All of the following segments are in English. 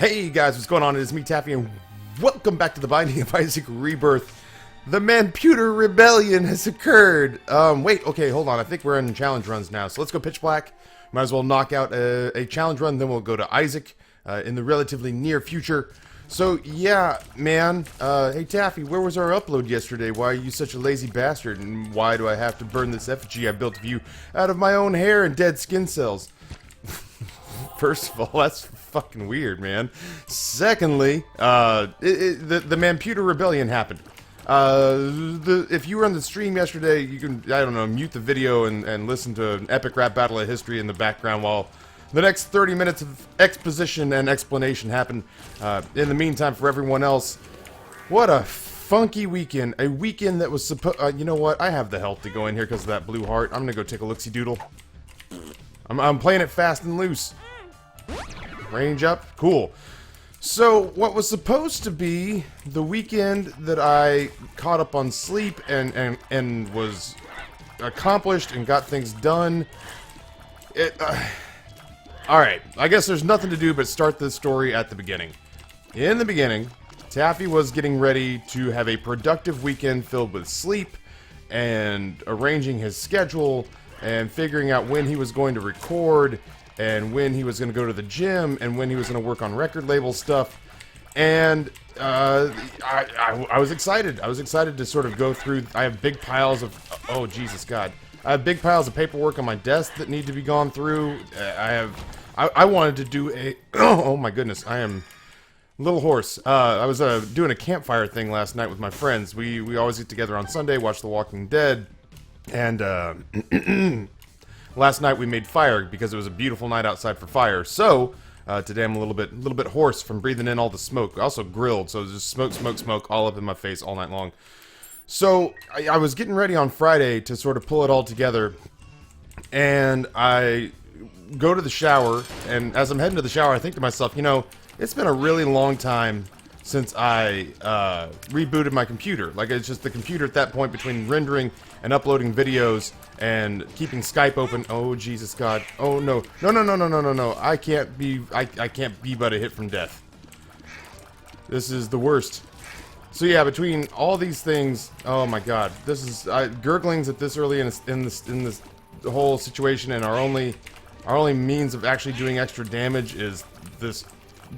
Hey guys, what's going on? It is me, Taffy, and welcome back to the Binding of Isaac Rebirth. The Manputer Rebellion has occurred. Wait, okay, hold on. I think we're in challenge runs now, so let's go pitch black. Might as well knock out a challenge run, then we'll go to Isaac in the relatively near future. So, yeah, man. Hey, Taffy, where was our upload yesterday? Why are you such a lazy bastard? And why do I have to burn this effigy I built of you out of my own hair and dead skin cells? First of all, that's fucking weird, man. Secondly, the Manputer Rebellion happened. If you were on the stream yesterday, you can, I don't know, mute the video and listen to an epic rap battle of history in the background while the next 30 minutes of exposition and explanation happen. In the meantime, for everyone else, what a funky weekend. A weekend that was supposed... you know what? I have the health to go in here because of that blue heart. I'm gonna go take a look-see-doodle. I'm playing it fast and loose. Range up. Cool. So, what was supposed to be the weekend that I caught up on sleep and was accomplished and got things done... Alright, I guess there's nothing to do but start this story at the beginning. In the beginning, Taffy was getting ready to have a productive weekend filled with sleep and arranging his schedule and figuring out when he was going to record and when he was going to go to the gym and when he was going to work on record label stuff. And I was excited. I was excited to sort of go through. I have big piles of... Oh, Jesus God. I have big piles of paperwork on my desk that need to be gone through. I wanted to do a... Oh my goodness, I am a little hoarse. I was doing a campfire thing last night with my friends. We always get together on Sunday, watch The Walking Dead. And last night we made fire because it was a beautiful night outside for fire. So today I'm a little bit hoarse from breathing in all the smoke. I also grilled, so it was just smoke all up in my face all night long. So, I was getting ready on Friday to sort of pull it all together, and I go to the shower, and as I'm heading to the shower, I think to myself, you know, it's been a really long time since I rebooted my computer. Like, it's just the computer at that point between rendering and uploading videos and keeping Skype open. Oh, Jesus God. Oh, no. No. I can't be but a hit from death. This is the worst. So yeah, between all these things, oh my God, this is gurglings at this early in this whole situation, and our only means of actually doing extra damage is this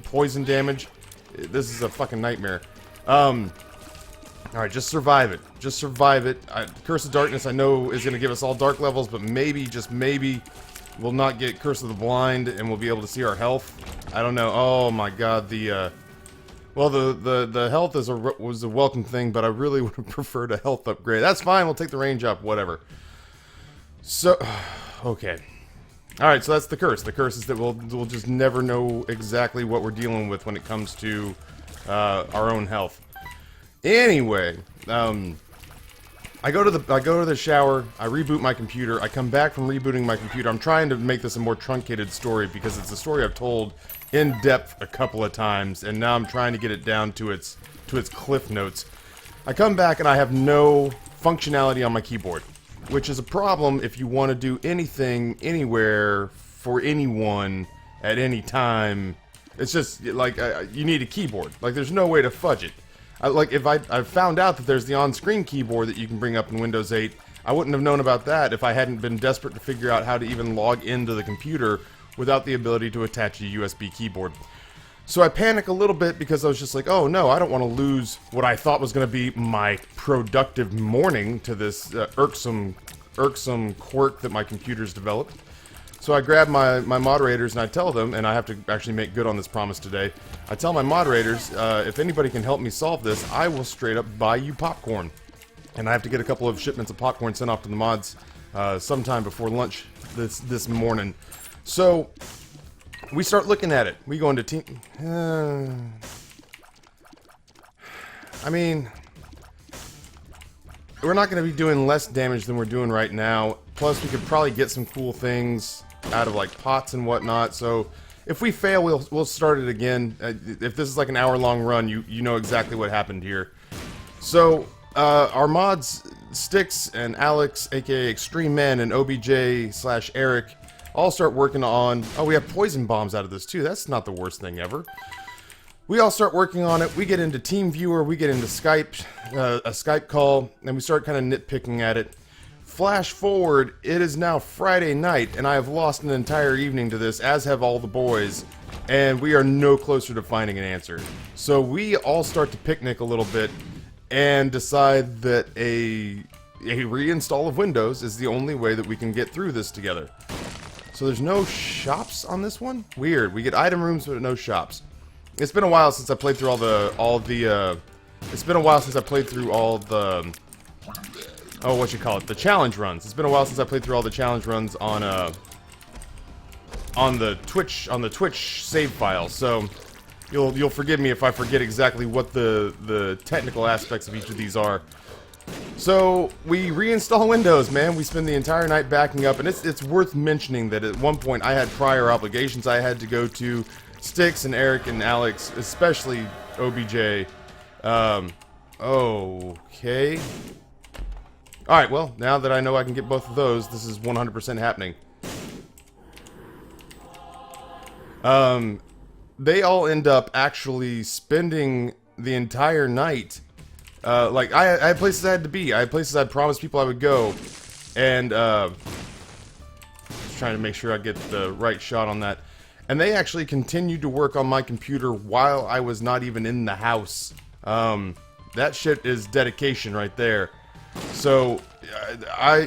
poison damage. This is a fucking nightmare. All right, just survive it. Just survive it. Curse of Darkness, I know, is gonna give us all dark levels, but maybe, just maybe, we'll not get Curse of the Blind, and we'll be able to see our health. I don't know. Oh my God, well, the health was a welcome thing, but I really would have preferred a health upgrade. That's fine, we'll take the range up, whatever. So, okay. Alright, so that's the curse. The curse is that we'll just never know exactly what we're dealing with when it comes to our own health. Anyway, I go to the shower, I reboot my computer, I come back from rebooting my computer. I'm trying to make this a more truncated story because it's a story I've told in depth a couple of times, and now I'm trying to get it down to its cliff notes. I come back and I have no functionality on my keyboard, which is a problem if you want to do anything, anywhere, for anyone, at any time. It's just, like, you need a keyboard. Like, there's no way to fudge it. Like, if I found out that there's the on-screen keyboard that you can bring up in Windows 8, I wouldn't have known about that if I hadn't been desperate to figure out how to even log into the computer without the ability to attach a USB keyboard. So I panic a little bit because I was just like, oh no, I don't want to lose what I thought was going to be my productive morning to this irksome quirk that my computer's developed. So I grab my moderators and I tell them, and I have to actually make good on this promise today, I tell my moderators, if anybody can help me solve this, I will straight up buy you popcorn. And I have to get a couple of shipments of popcorn sent off to the mods sometime before lunch this morning. So, we start looking at it. We go into team... I mean... We're not going to be doing less damage than we're doing right now. Plus, we could probably get some cool things out of, like, pots and whatnot. So, if we fail, we'll start it again. If this is like an hour-long run, you know exactly what happened here. So, our mods, Styx and Alex, aka Extreme Men, and OBJ/Eric... all start working on... Oh, we have poison bombs out of this, too. That's not the worst thing ever. we all start working on it. We get into TeamViewer, we get into Skype, a Skype call, and we start kind of nitpicking at it. Flash forward, it is now Friday night, and I have lost an entire evening to this, as have all the boys, and we are no closer to finding an answer. So we all start to picnic a little bit, and decide that a reinstall of Windows is the only way that we can get through this together. So there's no shops on this one? Weird. We get item rooms, but no shops. It's been a while since I played through it's been a while since I played through all the oh, what you call it, the challenge runs. It's been a while since I played through all the challenge runs on the Twitch save file. So you'll forgive me if I forget exactly what the technical aspects of each of these are. So we reinstall Windows, man. We spend the entire night backing up, and it's worth mentioning that at one point I had prior obligations I had to go to. Styx and Eric and Alex, especially OBJ. Okay. Alright, well, now that I know I can get both of those, this is 100% happening. They all end up actually spending the entire night. Like, I had places I had to be. I had places I'd promised people I would go. And, just trying to make sure I get the right shot on that. And they actually continued to work on my computer while I was not even in the house. That shit is dedication right there. So,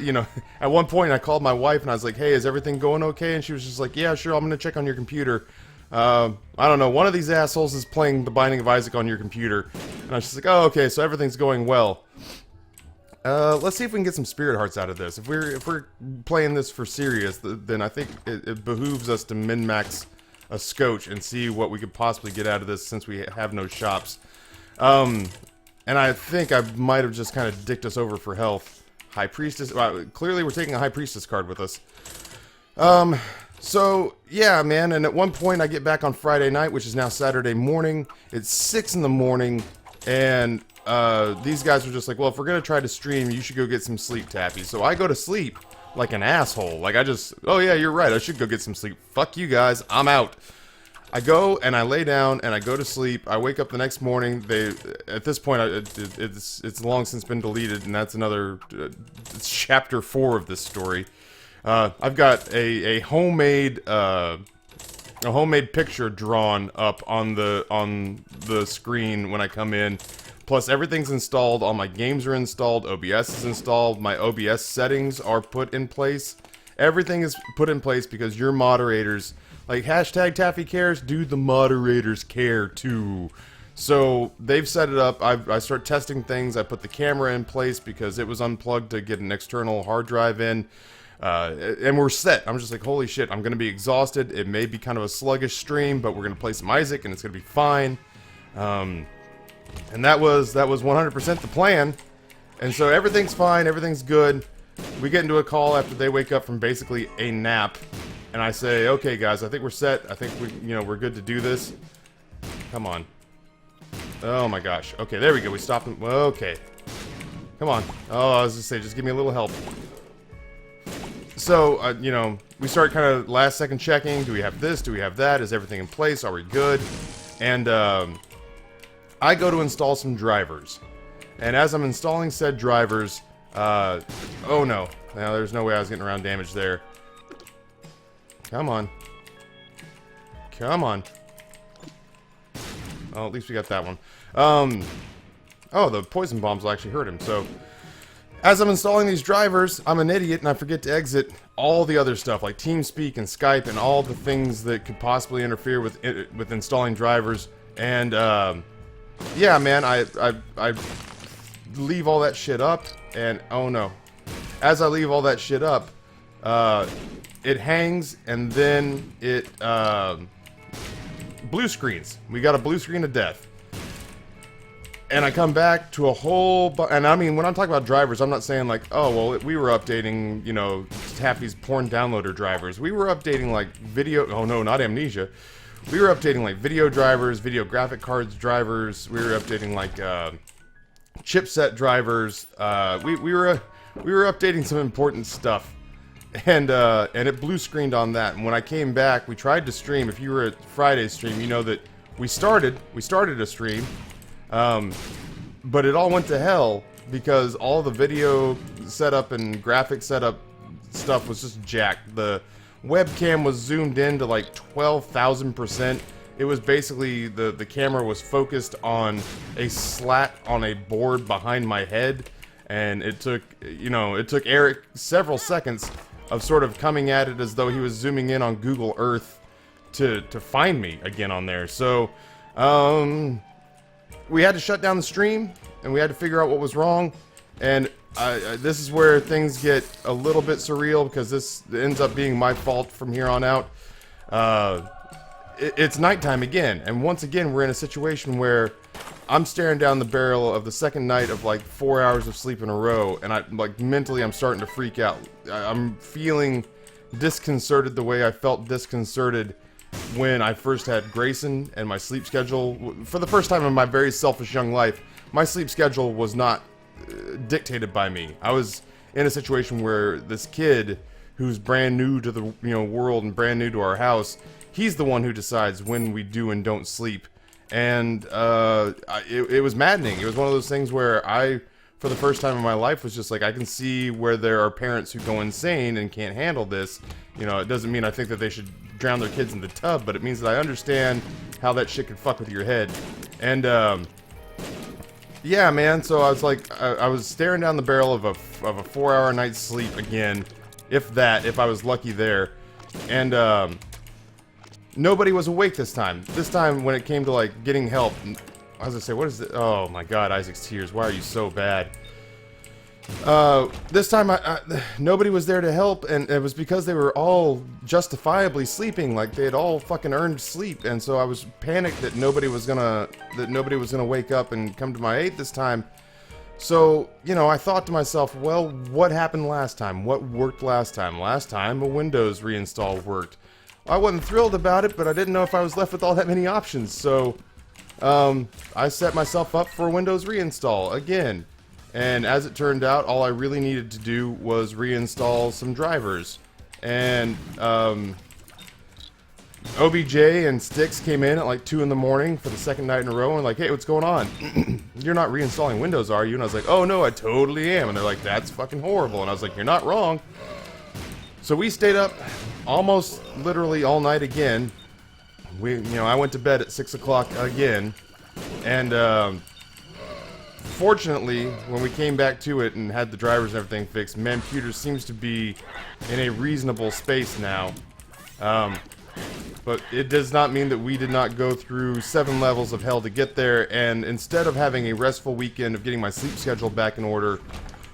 you know, at one point I called my wife and I was like, hey, is everything going okay? And she was just like, yeah, sure, I'm gonna check on your computer. I don't know, one of these assholes is playing The Binding of Isaac on your computer. And I was just like, oh, okay, so everything's going well. Let's see if we can get some spirit hearts out of this. If we're playing this for serious, then I think it behooves us to min-max a scotch and see what we could possibly get out of this since we have no shops. And I think I might have just kind of dicked us over for health. High Priestess, well, clearly we're taking a High Priestess card with us. So, yeah, man, and at one point I get back on Friday night, which is now Saturday morning. It's 6 in the morning, and these guys were just like, well, if we're going to try to stream, you should go get some sleep, Taffy. So I go to sleep like an asshole. Like, oh yeah, you're right, I should go get some sleep. Fuck you guys, I'm out. I go, and I lay down, and I go to sleep. I wake up the next morning. At this point, it's long since been deleted, and that's another chapter 4 of this story. I've got a homemade picture drawn up on the screen when I come in. Plus, everything's installed. All my games are installed. OBS is installed. My OBS settings are put in place. Everything is put in place because your moderators, like hashtag Taffy cares, do the moderators care too? So they've set it up. I start testing things. I put the camera in place because it was unplugged to get an external hard drive in. And we're set. I'm just like, holy shit, I'm going to be exhausted. It may be kind of a sluggish stream, but we're going to play some Isaac and it's going to be fine. And that was 100% the plan. And so everything's fine, everything's good. We get into a call after they wake up from basically a nap. And I say, okay guys, I think we're set. I think we're good to do this. Come on. Oh my gosh. Okay, there we go. We stopped them. Okay. Come on. Oh, I was just saying, just give me a little help. So, we start kind of last second checking. Do we have this? Do we have that? Is everything in place? Are we good? And, I go to install some drivers. And as I'm installing said drivers, oh no. Now, there's no way I was getting around damage there. Come on. Come on. Oh, at least we got that one. Oh, the poison bombs will actually hurt him, so... As I'm installing these drivers, I'm an idiot and I forget to exit all the other stuff, like TeamSpeak and Skype and all the things that could possibly interfere with installing drivers. And, yeah, man, I leave all that shit up, and oh no. As I leave all that shit up, it hangs, and then it, blue screens. We got a blue screen of death. And I come back to a whole and I mean, when I'm talking about drivers, I'm not saying like, oh, well, we were updating, Taffy's porn downloader drivers. We were updating, like, oh no, not Amnesia. We were updating, like, video drivers, video graphic cards drivers. We were updating, like, chipset drivers. We were updating some important stuff. And it blue screened on that. And when I came back, we tried to stream. If you were at Friday's stream, you know that we started a stream, but it all went to hell because all the video setup and graphic setup stuff was just jacked. The webcam was zoomed in to like 12,000%. It was basically the camera was focused on a slat on a board behind my head, and it took Eric several seconds of sort of coming at it as though he was zooming in on Google Earth to find me again on there. So we had to shut down the stream, and we had to figure out what was wrong. And this is where things get a little bit surreal, because this ends up being my fault from here on out. It's nighttime again, and once again we're in a situation where I'm staring down the barrel of the second night of like 4 hours of sleep in a row, and mentally I'm starting to freak out. I'm feeling disconcerted the way I felt disconcerted when I first had Grayson, and my sleep schedule, for the first time in my very selfish young life, my sleep schedule was not dictated by me. I was in a situation where this kid who's brand new to the world and brand new to our house, he's the one who decides when we do and don't sleep. And it was maddening. It was one of those things where I, for the first time in my life, was just like, I can see where there are parents who go insane and can't handle this. It doesn't mean I think that they should drown their kids in the tub, but it means that I understand how that shit could fuck with your head. And yeah, man, so I was like, I was staring down the barrel of a 4-hour night's sleep again, if I was lucky there. And nobody was awake this time. This time, when it came to like getting help, I was gonna say, what is it? Oh my God, Isaac's tears. Why are you so bad? This time, nobody was there to help, and it was because they were all justifiably sleeping, like they had all fucking earned sleep. And so I was panicked that nobody was gonna wake up and come to my aid this time. So, I thought to myself, well, what happened last time? What worked last time? Last time, a Windows reinstall worked. I wasn't thrilled about it, but I didn't know if I was left with all that many options, so I set myself up for a Windows reinstall again. And as it turned out, all I really needed to do was reinstall some drivers. And OBJ and Sticks came in at like 2 in the morning for the second night in a row and like, hey, what's going on? You're not reinstalling Windows, are you? And I was like, oh no, I totally am. And they're like, that's fucking horrible. And I was like, you're not wrong. So we stayed up almost literally all night again. I went to bed at 6 o'clock again. And fortunately, when we came back to it and had the drivers and everything fixed, Manputer seems to be in a reasonable space now. But it does not mean that we did not go through 7 levels of hell to get there. And instead of having a restful weekend of getting my sleep schedule back in order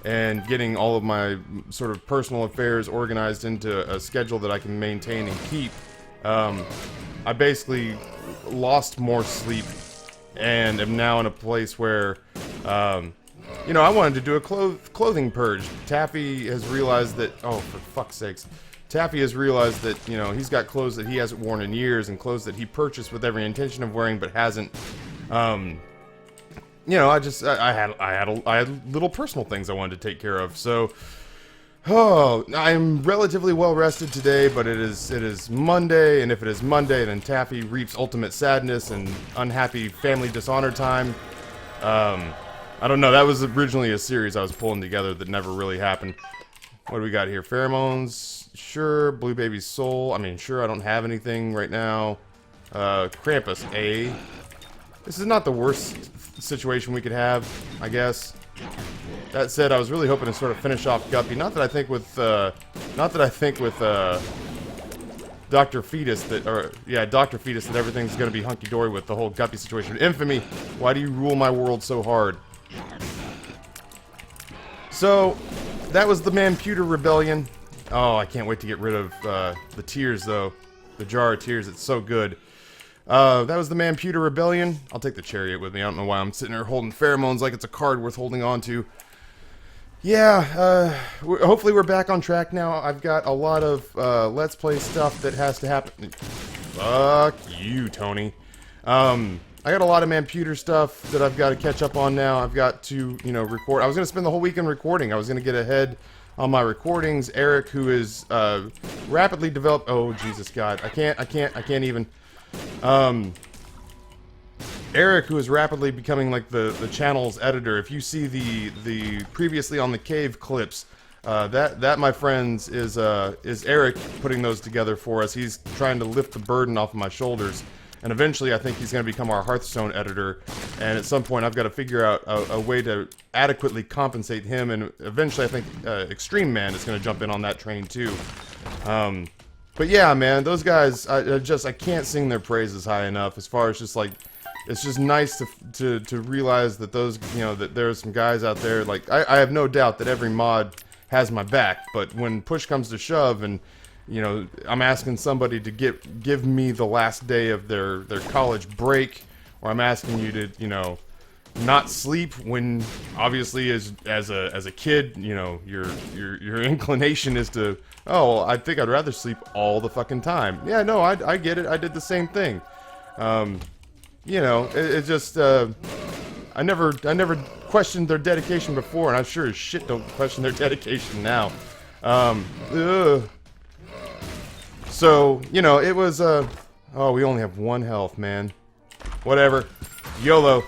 and getting all of my sort of personal affairs organized into a schedule that I can maintain and keep, I basically lost more sleep and am now in a place where, I wanted to do a clothing purge. Taffy has realized that, oh, for fuck's sakes, Taffy has realized that, he's got clothes that he hasn't worn in years and clothes that he purchased with every intention of wearing but hasn't. I had little personal things I wanted to take care of. So, I'm relatively well rested today, but it is Monday, and if it is Monday, then Taffy reaps ultimate sadness and unhappy family dishonor time. I don't know. That was originally a series I was pulling together that never really happened. What do we got here? Pheromones, sure. Blue Baby's soul. I mean, sure. I don't have anything right now. Krampus, A. This is not the worst situation we could have, I guess. That said, I was really hoping to sort of finish off Guppy. Not that I think with Dr. Fetus Dr. Fetus that everything's gonna be hunky-dory with the whole Guppy situation. Infamy, why do you rule my world so hard? So, that was the Manputer Rebellion. Oh, I can't wait to get rid of the tears, though. The jar of tears, it's so good. That was the Manputer Rebellion. I'll take the chariot with me. I don't know why I'm sitting there holding pheromones like it's a card worth holding on to. Yeah, hopefully we're back on track now. I've got a lot of Let's Play stuff that has to happen. Fuck you, Tony. I got a lot of Manputer stuff that I've got to catch up on now. I've got to, record. I was going to spend the whole weekend recording. I was going to get ahead on my recordings. Eric, who is rapidly developed. Oh, Jesus God. I can't even. Eric, who is rapidly becoming like the channel's editor, if you see the previously on the cave clips, that my friends is Eric putting those together for us. He's trying to lift the burden off of my shoulders, and eventually I think he's going to become our Hearthstone editor. And at some point I've got to figure out a way to adequately compensate him, and eventually I think Extreme Man is going to jump in on that train too. But yeah, man, those guys, I can't sing their praises high enough. As far as just like, it's just nice to realize that those, you know, that there's some guys out there. Like I have no doubt that every mod has my back, but when push comes to shove, and you know, I'm asking somebody to give me the last day of their college break, or I'm asking you to, you know, not sleep when obviously as a kid, you know, your inclination is to, oh, well, I think I'd rather sleep all the fucking time. Yeah, no, I get it. I did the same thing. You know, it just I never questioned their dedication before, and I sure as shit don't question their dedication now. So, you know, it was oh, we only have 1 health, man. Whatever. YOLO.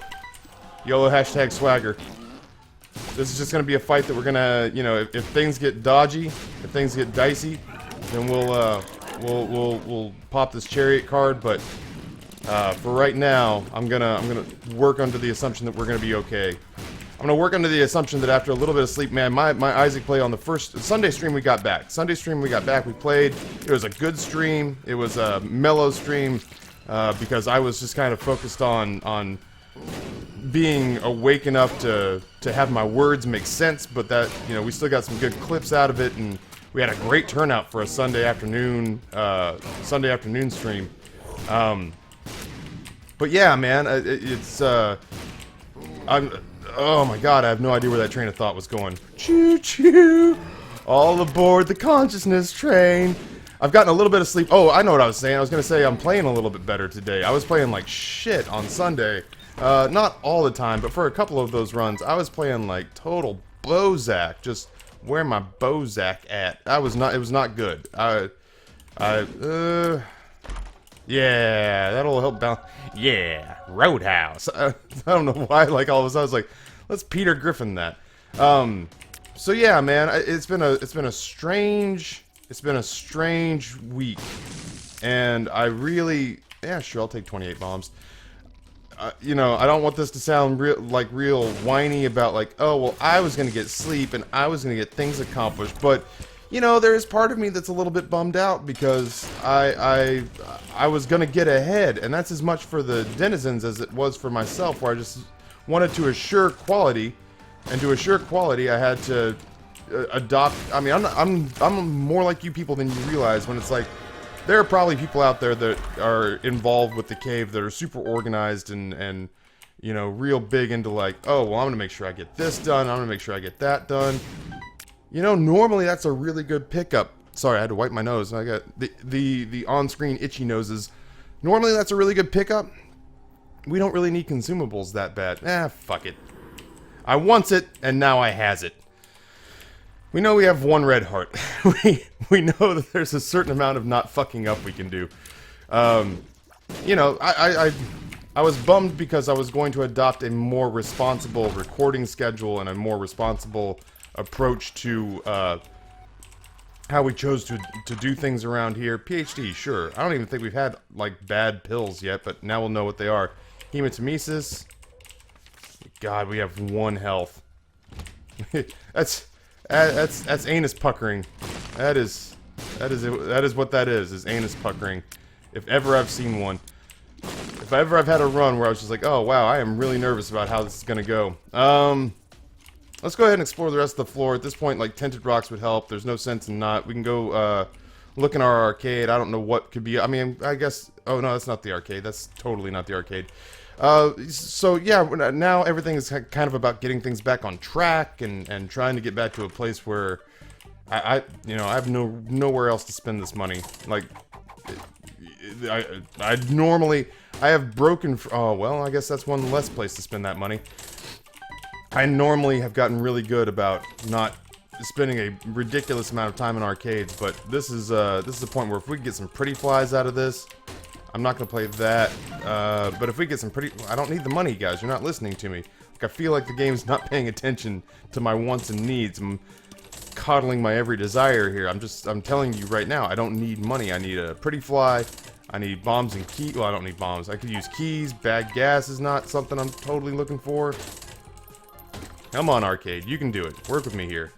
YOLO hashtag swagger. This is just gonna be a fight that we're gonna, you know, if things get dodgy, if things get dicey, then we'll pop this chariot card. But for right now, I'm gonna work under the assumption that we're gonna be okay. I'm gonna work under the assumption that after a little bit of sleep, man, my Isaac play on the first Sunday stream we got back. We played. It was a good stream. It was a mellow stream because I was just kind of focused on being awake enough to have my words make sense, but that, you know, we still got some good clips out of it, and we had a great turnout for a Sunday afternoon stream. But yeah, man, oh my god, I have no idea where that train of thought was going. Choo choo! All aboard the consciousness train. I've gotten a little bit of sleep. Oh, I know what I was saying. I was gonna say I'm playing a little bit better today. I was playing like shit on Sunday. Not all the time, but for a couple of those runs, I was playing like total Bozak. Just where my Bozak at? It was not good. Yeah, that'll help balance. Yeah, Roadhouse. I don't know why, like all of a sudden I was like, let's Peter Griffin that. So yeah, man, it's been a strange week, and I really, yeah, sure, I'll take 28 bombs. You know, I don't want this to sound real whiny about like, oh well, I was gonna get sleep and I was gonna get things accomplished, but you know, there is part of me that's a little bit bummed out because I was gonna get ahead, and that's as much for the denizens as it was for myself, where I just wanted to assure quality, and to assure quality, I had to adopt. I mean, I'm more like you people than you realize. When it's like, there are probably people out there that are involved with the cave that are super organized and you know, real big into like, oh well, I'm gonna make sure I get this done. I'm gonna make sure I get that done. You know, normally that's a really good pickup. Sorry, I had to wipe my nose. I got the on-screen itchy noses. Normally that's a really good pickup. We don't really need consumables that bad. Fuck it. I wants it, and now I has it. We know we have 1 red heart. we know that there's a certain amount of not fucking up we can do. You know, I was bummed because I was going to adopt a more responsible recording schedule and a more responsible approach to how we chose to do things around here. PhD, sure. I don't even think we've had like bad pills yet, but now we'll know what they are. Hematemesis. God, we have 1 health. that's anus puckering. That is what that is anus puckering. If ever I've seen one. If ever I've had a run where I was just like, oh wow, I am really nervous about how this is gonna go. Let's go ahead and explore the rest of the floor. At this point, like, tinted rocks would help. There's no sense in not. We can go, look in our arcade. I don't know what could be. I mean, I guess... Oh, no, that's not the arcade. That's totally not the arcade. So, yeah, now everything is kind of about getting things back on track and trying to get back to a place where you know, I have nowhere else to spend this money. Like, I normally... I have broken... Oh, well, I guess that's one less place to spend that money. I normally have gotten really good about not spending a ridiculous amount of time in arcades, but this is a point where if we can get some pretty flies out of this, I'm not going to play that. But if we get some pretty... I don't need the money, guys. You're not listening to me. Like, I feel like the game's not paying attention to my wants and needs. I'm coddling my every desire here. I'm telling you right now, I don't need money. I need a pretty fly. I need bombs and keys. Well, I don't need bombs. I could use keys. Bad gas is not something I'm totally looking for. Come on, arcade. You can do it. Work with me here.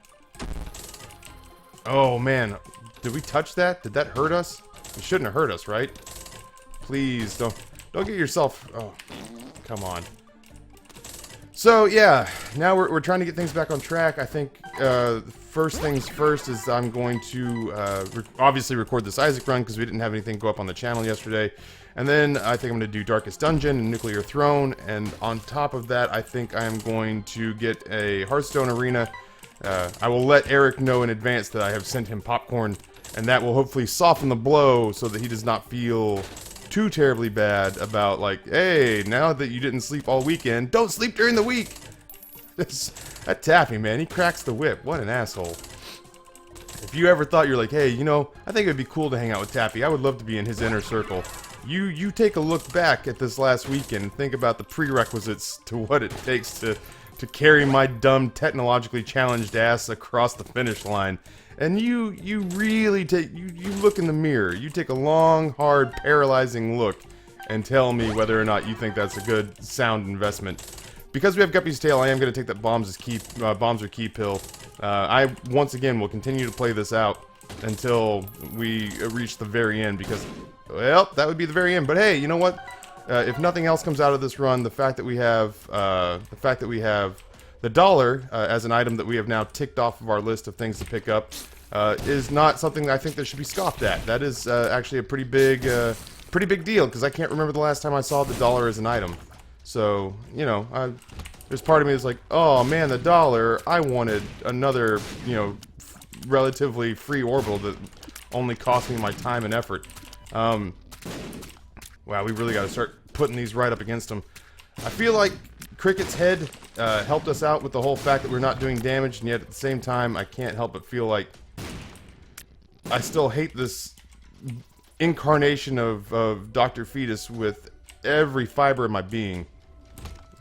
Oh, man. Did we touch that? Did that hurt us? It shouldn't have hurt us, right? Please, don't get yourself... Oh, come on. So, yeah. Now we're trying to get things back on track. I think first things first is I'm going to obviously record this Isaac run because we didn't have anything go up on the channel yesterday. And then I think I'm going to do Darkest Dungeon and Nuclear Throne. And on top of that, I think I'm going to get a Hearthstone Arena. I will let Eric know in advance that I have sent him popcorn. And that will hopefully soften the blow so that he does not feel too terribly bad about, like, hey, now that you didn't sleep all weekend, don't sleep during the week! That Taffy, man, he cracks the whip. What an asshole. If you ever thought you're like, hey, you know, I think it would be cool to hang out with Taffy. I would love to be in his inner circle. You take a look back at this last weekend and think about the prerequisites to what it takes to carry my dumb, technologically challenged ass across the finish line. And you really take, you look in the mirror, you take a long, hard, paralyzing look and tell me whether or not you think that's a good, sound investment. Because we have Guppy's Tail, I am going to take that bombs are key pill. I, once again, will continue to play this out until we reach the very end because, well, that would be the very end. But hey, you know what? If nothing else comes out of this run, the fact that we have, the dollar as an item that we have now ticked off of our list of things to pick up is not something that I think that should be scoffed at. That is actually a pretty big deal because I can't remember the last time I saw the dollar as an item. So, you know, there's part of me that's like, oh man, the dollar, I wanted another, you know, relatively free orbital that only cost me my time and effort. Wow, we really got to start putting these right up against them. I feel like Cricket's head helped us out with the whole fact that we're not doing damage, and yet at the same time, I can't help but feel like I still hate this incarnation of Dr. Fetus with every fiber of my being.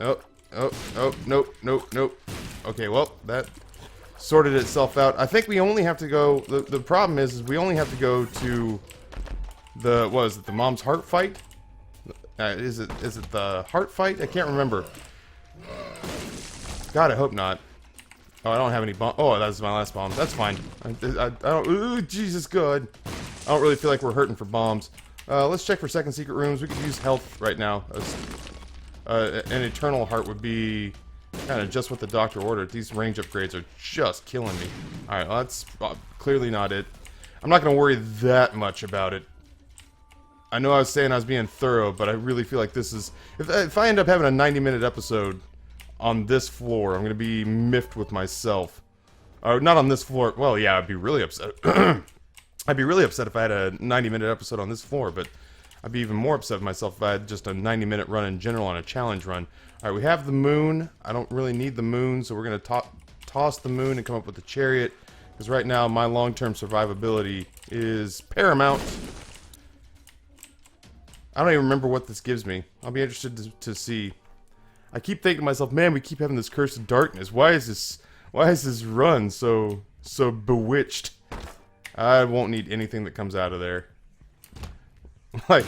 Oh, nope. Okay, well, that sorted itself out. I think we only have to go... The problem is we only have to go to the... What is it? The Mom's Heart fight? Is it the Heart fight? I can't remember. God, I hope not. Oh, I don't have any bomb. Oh, that's my last bomb. That's fine. I don't... Ooh, Jesus, good. I don't really feel like we're hurting for bombs. Let's check for second secret rooms. We could use health right now. An Eternal Heart would be kind of just what the doctor ordered. These range upgrades are just killing me. Alright, well, that's clearly not it. I'm not going to worry that much about it. I know I was saying I was being thorough, but I really feel like this is... If I end up having a 90-minute episode on this floor, I'm going to be miffed with myself. Not on this floor. Well, yeah, I'd be really upset. I'd be really upset if I had a 90-minute episode on this floor, but I'd be even more upset with myself if I had just a 90-minute run in general on a challenge run. Alright, we have the moon. I don't really need the moon, so we're going to toss the moon and come up with the chariot. Because right now, my long-term survivability is paramount. I don't even remember what this gives me. I'll be interested to see. I keep thinking to myself, man, we keep having this curse of darkness. Why is this run so bewitched? I won't need anything that comes out of there. Like,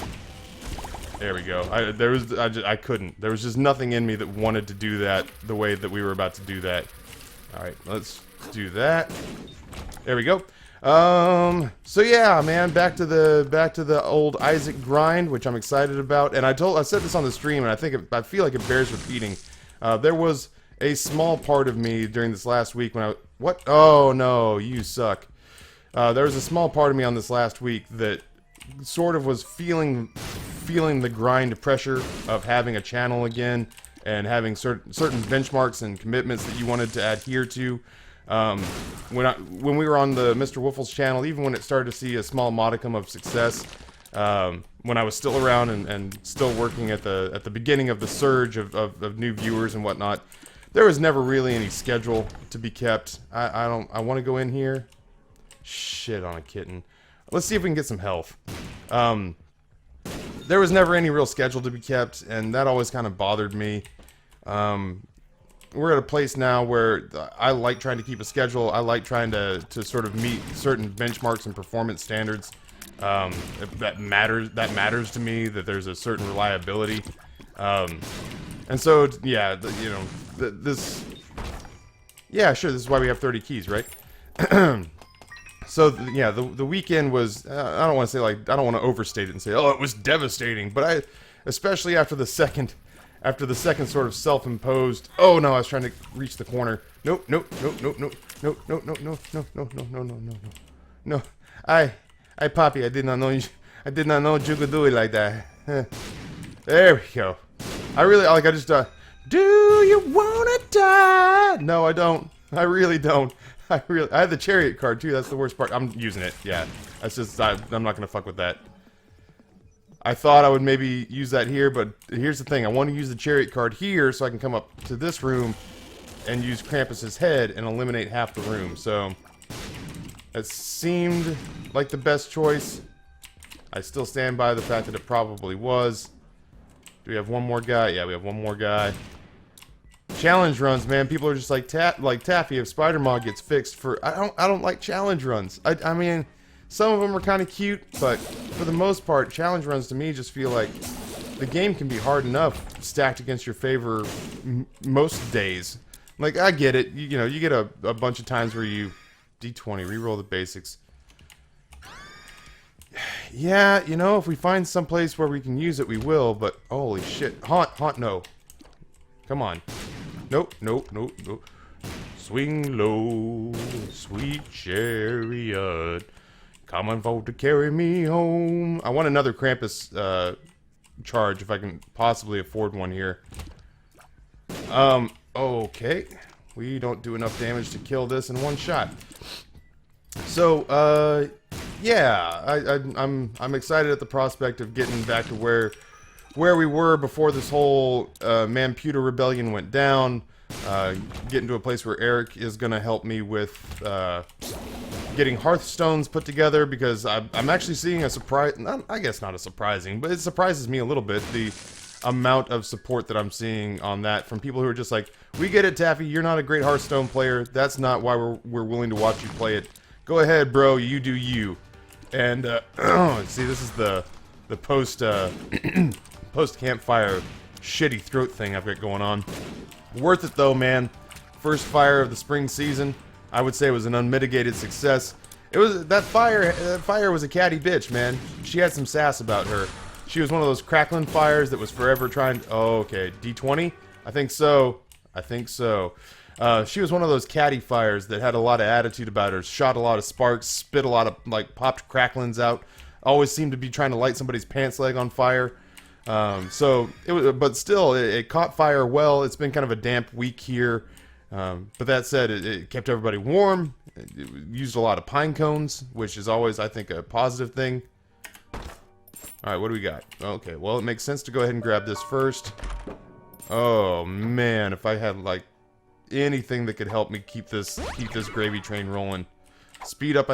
there we go. I couldn't. There was just nothing in me that wanted to do that the way that we were about to do that. All right, let's do that. There we go. So yeah, man, back to the old Isaac grind, which I'm excited about. And I said this on the stream, and I feel like it bears repeating. There was a small part of me during this last week when what? Oh no, you suck. There was a small part of me on this last week that sort of was feeling the grind pressure of having a channel again and having certain benchmarks and commitments that you wanted to adhere to. When we were on the Mr. Wiffle's channel, even when it started to see a small modicum of success, when I was still around and still working at the beginning of the surge of new viewers and whatnot, there was never really any schedule to be kept. I want to go in here. Shit on a kitten. Let's see if we can get some health. there was never any real schedule to be kept, and that always kind of bothered me. We're at a place now where I like trying to keep a schedule. I like trying to sort of meet certain benchmarks and performance standards. That matters to me, that there's a certain reliability. And so, yeah, yeah, sure, this is why we have 30 keys, right? So, yeah, the weekend was, I don't want to say, like, I don't want to overstate it and say, oh, it was devastating, but especially after the second sort of self-imposed, oh no, I was trying to reach the corner. Nope, nope, nope, nope, nope, nope, nope, nope, nope, nope, nope, no, no, no, no, no. No, I, Poppy, I did not know you could do it like that. There we go. I just, do you wanna die? No, I don't. I really don't. I have the chariot card too, that's the worst part. I'm using it, yeah. That's just, I'm not gonna fuck with that. I thought I would maybe use that here, but here's the thing. I want to use the chariot card here so I can come up to this room and use Krampus's head and eliminate half the room. So, that seemed like the best choice. I still stand by the fact that it probably was. Do we have one more guy? Yeah, we have one more guy. Challenge runs, man. People are just like, Taffy, if Spider-Man gets fixed for... I don't like challenge runs. I mean... Some of them are kind of cute, but for the most part, challenge runs to me just feel like the game can be hard enough stacked against your favor most days. Like, I get it. You know, you get a bunch of times where you... D20, reroll the basics. Yeah, you know, if we find some place where we can use it, we will, but holy shit. Haunt, no. Come on. Nope, nope, nope, nope. Swing low, sweet chariot. Come on, vote to carry me home. I want another Krampus charge if I can possibly afford one here. Okay. We don't do enough damage to kill this in one shot. So, yeah, I'm excited at the prospect of getting back to where we were before this whole Manputer Rebellion went down. Getting to a place where Eric is gonna help me with getting hearthstones put together, because I'm actually seeing a surprise. I guess not a surprising, but it surprises me a little bit, the amount of support that I'm seeing on that from people who are just like, we get it, Taffy, you're not a great Hearthstone player, that's not why we're willing to watch you play it. Go ahead, bro, you do you. And see, this is the post campfire shitty throat thing I've got going on. Worth it though, man. First fire of the spring season. I would say it was an unmitigated success. It was that fire was a catty bitch, man. She had some sass about her. She was one of those crackling fires that was forever trying. Oh, okay, D20. I think so. I think so. She was one of those catty fires that had a lot of attitude about her. Shot a lot of sparks, spit a lot of like popped cracklings out. Always seemed to be trying to light somebody's pants leg on fire. So it was, but still, it caught fire well. It's been kind of a damp week here. But that said, it kept everybody warm. It used a lot of pine cones, which is always, I think, a positive thing. Alright, what do we got? Okay, well, it makes sense to go ahead and grab this first. Oh, man, if I had, like, anything that could help me keep this gravy train rolling. Speed up,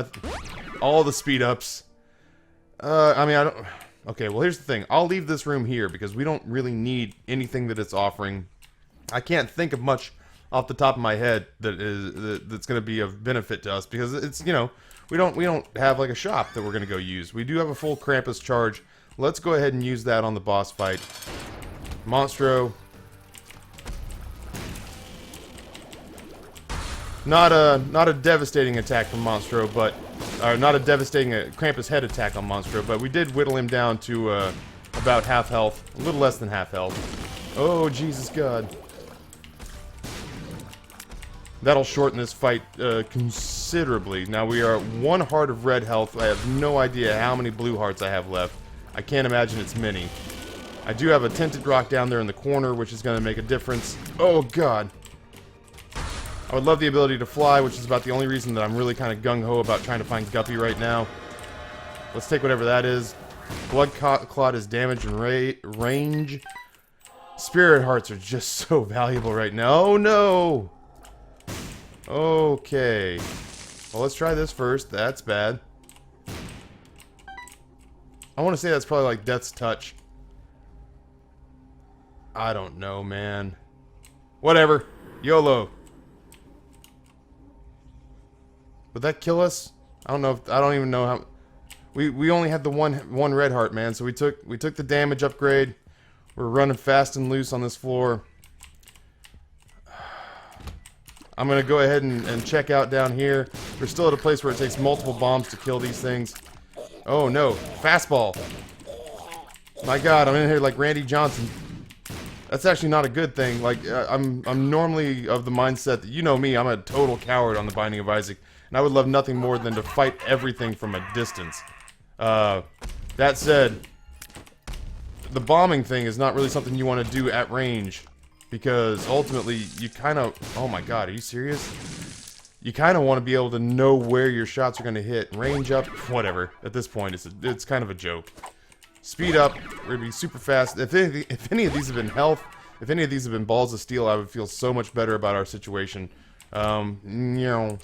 all the speed ups. I mean, I don't... Okay, well, here's the thing. I'll leave this room here, because we don't really need anything that it's offering. I can't think of much off the top of my head that's going to be of benefit to us, because it's, you know, we don't have like a shop that we're going to go use. We do have a full Krampus charge. Let's go ahead and use that on the boss fight. Monstro. Not a devastating attack from Monstro, but not a devastating Krampus head attack on Monstro, but we did whittle him down to about half health, a little less than half health. Oh, Jesus God. That'll shorten this fight considerably. Now we are at 1 heart of red health. I have no idea how many blue hearts I have left. I can't imagine it's many. I do have a tinted rock down there in the corner, which is going to make a difference. Oh, God. I would love the ability to fly, which is about the only reason that I'm really kind of gung-ho about trying to find Guppy right now. Let's take whatever that is. Blood Clot is damage and range. Spirit Hearts are just so valuable right now. Oh, no! Okay. Well, let's try this first. That's bad. I want to say that's probably like Death's Touch. I don't know, man. Whatever. YOLO. Would that kill us? I don't know. I don't even know how. We only had the one red heart, man. So we took the damage upgrade. We're running fast and loose on this floor. I'm gonna go ahead and check out down here. We're still at a place where it takes multiple bombs to kill these things. Oh no, fastball! My God, I'm in here like Randy Johnson. That's actually not a good thing. Like I'm normally of the mindset that, you know me, I'm a total coward on the Binding of Isaac, and I would love nothing more than to fight everything from a distance. That said, the bombing thing is not really something you want to do at range, because ultimately you kind of, oh my God, are you serious? You kind of want to be able to know where your shots are going to hit. Range up, whatever. At this point, it's kind of a joke. Speed up, we're going to be super fast. If any of these have been health, if any of these have been balls of steel, I would feel so much better about our situation. You know,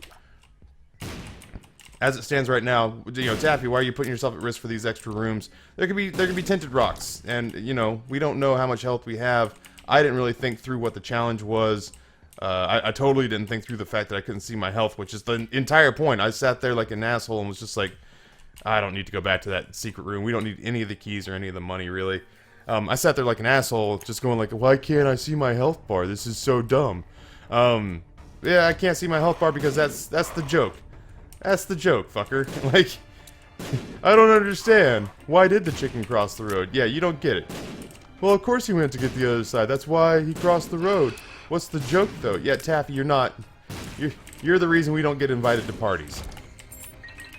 as it stands right now, you know, Taffy, why are you putting yourself at risk for these extra rooms? There could be tinted rocks, and you know, we don't know how much health we have. I didn't really think through what the challenge was. I totally didn't think through the fact that I couldn't see my health, which is the entire point. I sat there like an asshole and was just like, I don't need to go back to that secret room. We don't need any of the keys or any of the money, really. I sat there like an asshole, just going like, why can't I see my health bar? This is so dumb. Yeah, I can't see my health bar because that's the joke. That's the joke, fucker. Like, I don't understand. Why did the chicken cross the road? Yeah, you don't get it. Well, of course he went to get the other side. That's why he crossed the road. What's the joke, though? Yeah, Taffy, you're not. You're the reason we don't get invited to parties.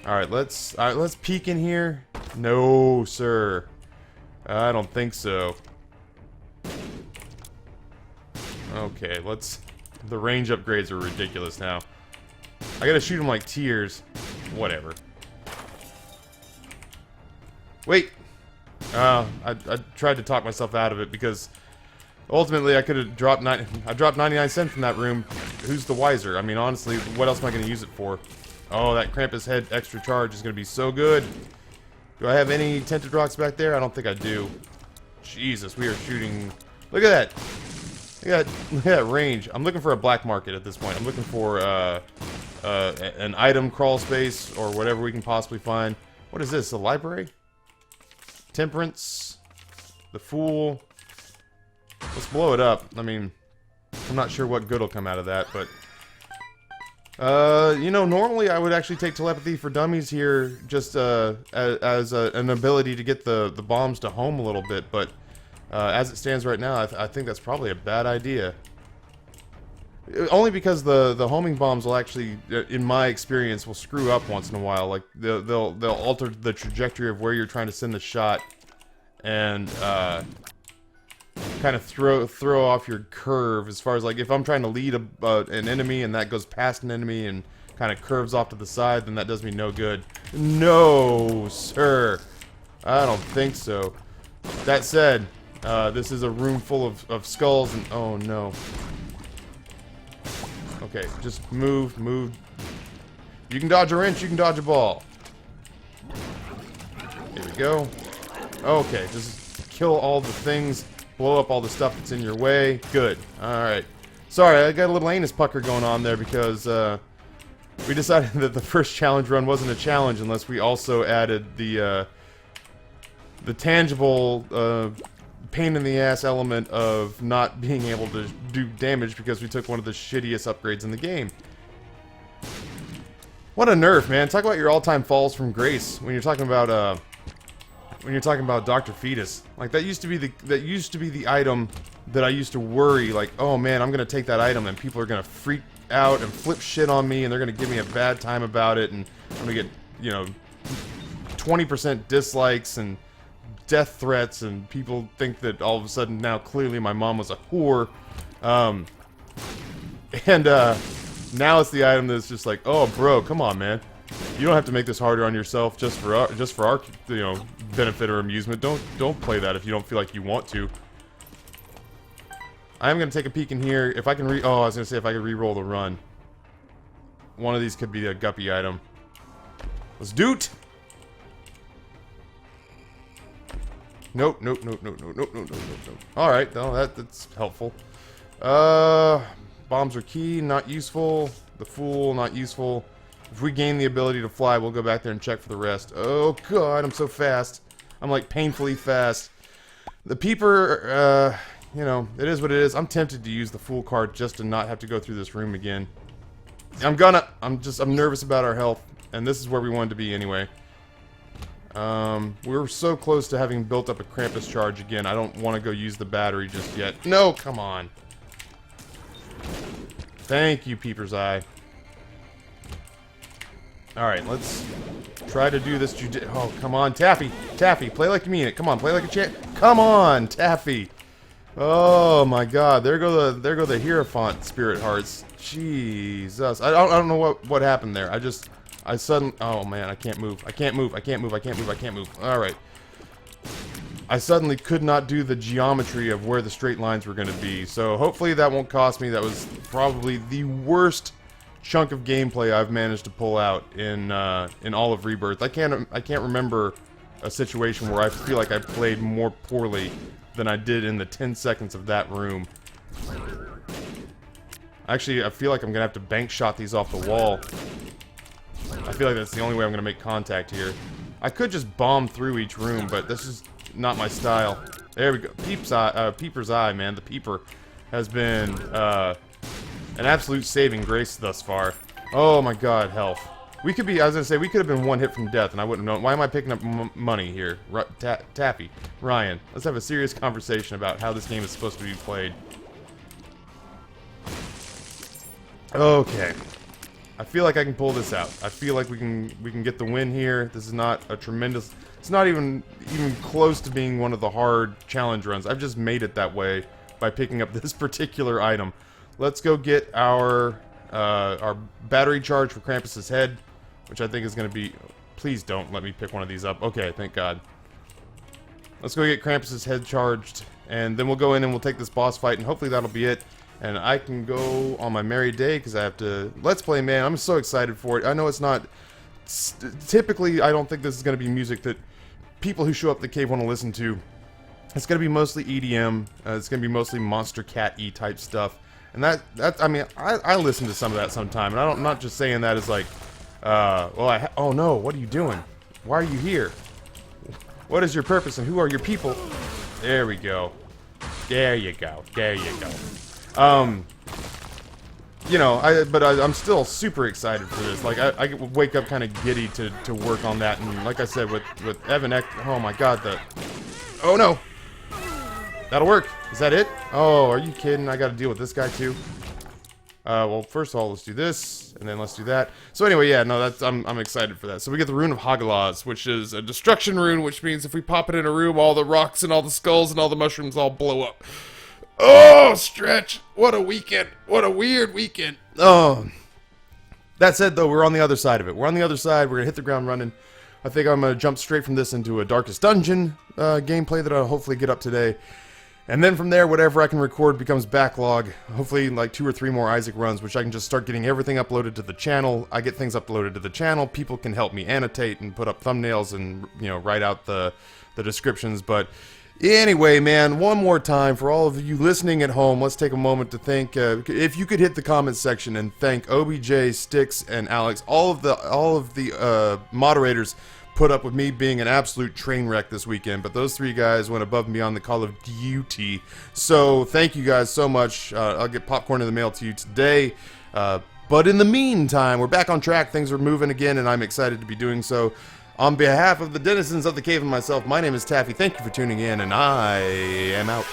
All right, let's peek in here. No, sir. I don't think so. Okay, let's. The range upgrades are ridiculous now. I gotta shoot him like tears. Whatever. Wait. I tried to talk myself out of it because ultimately I could have dropped I dropped 99 cents from that room. Who's the wiser? I mean, honestly, what else am I gonna use it for? Oh, that Krampus head extra charge is gonna be so good. Do I have any tinted rocks back there? I don't think I do. Jesus, we are shooting. Look at that. Look at that range. I'm looking for a black market at this point. I'm looking for an item crawl space or whatever we can possibly find. What is this? A library? Temperance. The Fool. Let's blow it up. I mean, I'm not sure what good will come out of that, but you know, normally I would actually take telepathy for dummies here just as an ability to get the bombs to home a little bit, but as it stands right now, I think that's probably a bad idea. Only because the homing bombs will actually, in my experience, will screw up once in a while. Like they'll alter the trajectory of where you're trying to send the shot, and kind of throw off your curve as far as like if I'm trying to lead an enemy and that goes past an enemy and kind of curves off to the side, then that does me no good. No, sir. I don't think so. That said, this is a room full of skulls and oh no. Okay, just move. You can dodge a wrench, you can dodge a ball. Here we go. Okay, just kill all the things, blow up all the stuff that's in your way. Good. Alright. Sorry, I got a little anus pucker going on there because we decided that the first challenge run wasn't a challenge unless we also added the tangible pain in the ass element of not being able to do damage because we took one of the shittiest upgrades in the game. What a nerf, man! Talk about your all-time falls from grace when you're talking about Dr. Fetus. Like that used to be the item that I used to worry like, oh man, I'm gonna take that item and people are gonna freak out and flip shit on me and they're gonna give me a bad time about it and I'm gonna get, you know, 20% dislikes and death threats and people think that all of a sudden now clearly my mom was a whore. Now it's the item that's just like, oh bro, come on man. You don't have to make this harder on yourself just for our you know, benefit or amusement. Don't play that if you don't feel like you want to. I'm gonna take a peek in here. If I can I was gonna say if I could re-roll the run. One of these could be a guppy item. Let's do it! Nope, nope, nope, nope, nope, nope, nope, nope, nope. Alright, no, that's helpful. Bombs are key, not useful. The Fool, not useful. If we gain the ability to fly, we'll go back there and check for the rest. Oh god, I'm so fast. I'm like painfully fast. The Peeper, you know, it is what it is. I'm tempted to use the Fool card just to not have to go through this room again. I'm nervous about our health, and this is where we wanted to be anyway. We're so close to having built up a Krampus charge again. I don't want to go use the battery just yet. No, come on. Thank you, Peeper's Eye. Alright, let's try to do this oh, come on, Taffy! Taffy, play like you mean it. Come on, play like a champ. Come on, Taffy! Oh my god, there go the Hierophant Spirit Hearts. Jesus. I don't know what happened there. I suddenly, oh man, I can't move. I can't move. Alright. I suddenly could not do the geometry of where the straight lines were going to be. So hopefully that won't cost me. That was probably the worst chunk of gameplay I've managed to pull out in all of Rebirth. I can't remember a situation where I feel like I played more poorly than I did in the 10 seconds of that room. Actually, I feel like I'm gonna have to bank shot these off the wall. I feel like that's the only way I'm gonna make contact here. I could just bomb through each room, but this is not my style. There we go. Peeper's Eye, man. The Peeper has been an absolute saving grace thus far. Oh my god, health. We could be, I was gonna say, we could have been one hit from death and I wouldn't have known. Why am I picking up money here? Taffy, Ryan, let's have a serious conversation about how this game is supposed to be played. Okay. I feel like I can pull this out. I feel like we can get the win here. This is not a tremendous, it's not even close to being one of the hard challenge runs. I've just made it that way by picking up this particular item. Let's go get our battery charge for Krampus's head, which I think is going to be... Please don't let me pick one of these up. Okay, thank God. Let's go get Krampus's head charged, and then we'll go in and we'll take this boss fight, and hopefully that'll be it. And I can go on my merry day, because I have to... Let's play, man. I'm so excited for it. I know it's not... Typically, I don't think this is going to be music that people who show up at the cave want to listen to. It's going to be mostly EDM. It's going to be mostly Monster Cat-y type stuff. And I mean, I listen to some of that sometime, and I'm not just saying that as like, well, oh no, what are you doing? Why are you here? What is your purpose, and who are your people? There we go. There you go. There you go. You know, I'm still super excited for this. Like, I wake up kind of giddy to work on that, and like I said, with Evan Eck, oh my god, oh no! That'll work. Is that it? Oh, are you kidding? I gotta deal with this guy too. Well, first of all, let's do this, and then let's do that. So anyway, yeah, no, I'm excited for that. So we get the Rune of Hagalaz, which is a destruction rune, which means if we pop it in a room, all the rocks and all the skulls and all the mushrooms all blow up. Oh, stretch! What a weekend! What a weird weekend! Oh. That said, though, we're on the other side of it. We're on the other side. We're gonna hit the ground running. I think I'm gonna jump straight from this into a Darkest Dungeon gameplay that I'll hopefully get up today. And then from there, whatever I can record becomes backlog. Hopefully, like 2 or 3 more Isaac runs, which I can just start getting everything uploaded to the channel. I get things uploaded to the channel. People can help me annotate and put up thumbnails and, you know, write out the descriptions. But anyway, man, one more time for all of you listening at home, let's take a moment to thank. If you could hit the comments section and thank OBJ, Styx, and Alex, all of the moderators. Put up with me being an absolute train wreck this weekend, but those 3 guys went above and beyond the call of duty. So thank you guys so much. I'll get popcorn in the mail to you today. But in the meantime, we're back on track. Things are moving again, and I'm excited to be doing so. On behalf of the denizens of the cave and myself, my name is Taffy. Thank you for tuning in, and I am out.